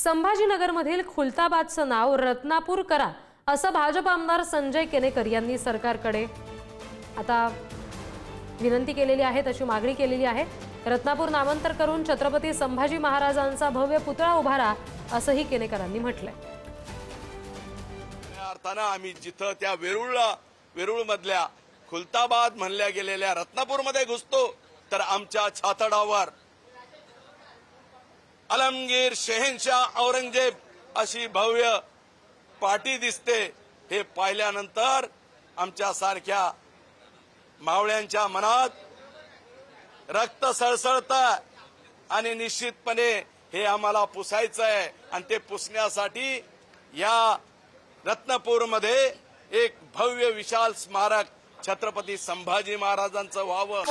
संभाजीनगरमधील खुलताबादचं नाव रत्नापूर करा असं भाजप आमदार संजय केनेकर यांनी सरकारकडे आता विनंती केलेली आहे, तशी मागणी केलेली आहे। रत्नापूर नामांतर करून छत्रपती संभाजी महाराजांचा भव्य पुतळा उभारा असंही केनेकरांनी म्हटलंय। अर्थानं आम्ही जिथं त्या वेरूळ मधल्या खुलताबाद म्हणल्या गेलेल्या रत्नापूरमध्ये घुसतो तर आमच्या छातडावर अलमगीर शहेनशाह औरंगजेब अशी भव्य पाटी दिसते। हे पाहिल्यानंतर आमच्या सारख्या मावळ्यांच्या मनात रक्त सळसळतं आणि निश्चितपणे हे आम्हाला पुसायचं आहे आणि ते पुसण्यासाठी या रत्नापूरमध्ये एक भव्य विशाल स्मारक छत्रपती संभाजी महाराजांचं व्हावं।